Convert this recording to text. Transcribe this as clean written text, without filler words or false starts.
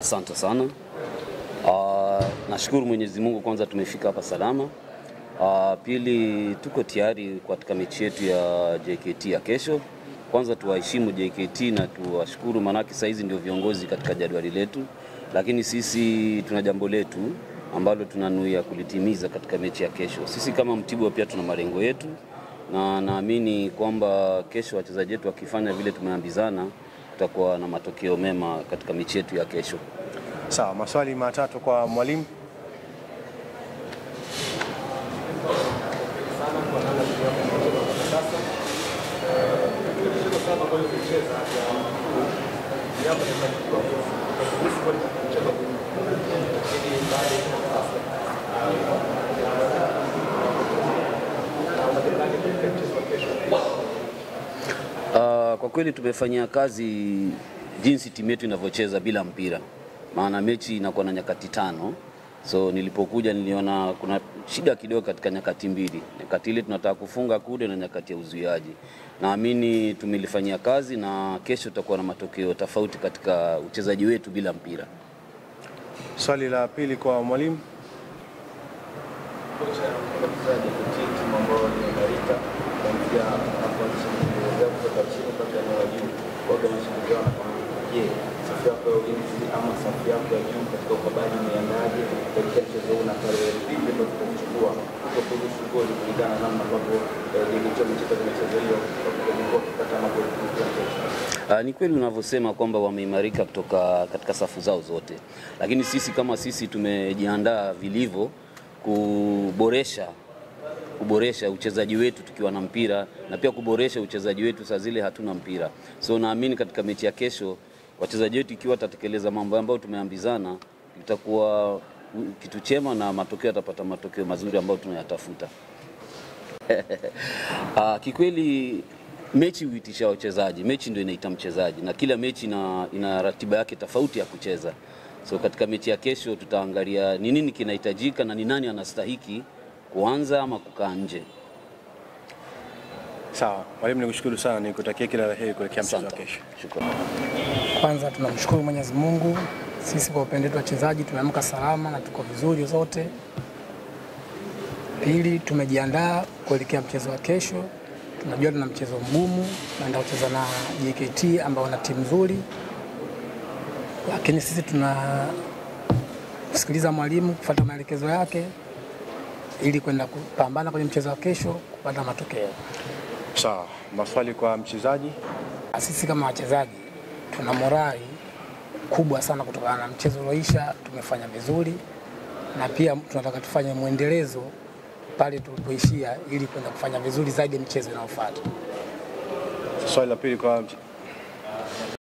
Asante sana. Nashukuru Mwenyezi Mungu kwanza tumefika hapa salama. Pili tuko tayari katika mechi yetu ya JKT ya kesho. Kwanza tuwaheshimu JKT na tuwashukuru manaki saizi ndio viongozi katika jadwali letu. Lakini sisi tuna jambo letu ambalo tunanuia kulitimiza katika mechi ya kesho. Sisi kama Mtibwa pia tuna malengo yetu na naamini kwamba kesho wachezaji wetu wakifanya vile tumeambizana tutakuwa na matokeo mema katika mechi yetu ya kesho. Sawa, maswali matatu kwa mwalimu. Kwa kweli tumefanyia kazi jinsi timu yetu inavyocheza bila mpira. Maana mechi inakuwa na nyakati 5. So nilipokuja niliona kuna shida kidogo katika nyakati mbili. Nyakati ile tunataka kufunga kule na nyakati ya uzuiaji. Naamini tumelifanyia kazi na kesho tutakuwa na matokeo tofauti katika uchezaji wetu bila mpira. Swali la pili kwa mwalimu. Safu yako ya ulinzi ama safu yako ya juu katika ukabaji umeandaje katika mchezo huu na pale vipi ndio tutachukua kuruhusu goli kulingana na namna ambavyo JKT imecheza mchezo hiyo kwa kupata magoli kwa. Ni kweli unavyosema kwamba wameimarika kutoka katika safu zao zote. Lakini sisi kama sisi tumejiandaa vilivyo kuboresha uchezaji wetu tukiwa na mpira na pia kuboresha uchezaji wetu saa zile hatuna mpira. So naamini katika mechi ya kesho wachezaji wetu ikiwa tatekeleza mambo ambayo tumeambizana itakuwa kitu chema na matokeo yatapata matokeo mazuri ambayo tunayatafuta. Kikweli mechi huitisha wachezaji, mechi ndio inaita mchezaji na kila mechi ina ratiba yake tofauti ya kucheza. So katika mechi ya kesho tutaangalia ni nini kinahitajika na ni nani anastahiki kuanza ama kukaa nje. Sawa, mwalimu nikushukuru sana, nikutakia kila la heri kuelekea mchezo wa kesho. Shukrani. Kwanza tunamshukuru Mwenyezi Mungu, sisi kwa upande wetu wachezaji tumeamka salama na tuko vizuri zote. Pili tumejiandaa kuelekea mchezo wa kesho. Tunajua tuna mchezo mgumu, tunaenda kucheza na JKT ambao wana timu nzuri. Lakini sisi tunasikiliza mwalimu, kufuata maelekezo yake ili kwenda kupambana kwenye mchezo wa kesho kupata matokeo. Sawa, maswali kwa mchezaji. Sisi kama wachezaji tuna morali kubwa sana kutokana na mchezo ulioisha, tumefanya vizuri na pia tunataka tufanye muendelezo pale tulipoishia ili kwenda kufanya vizuri zaidi michezo inayofuata. Swali la pili kwa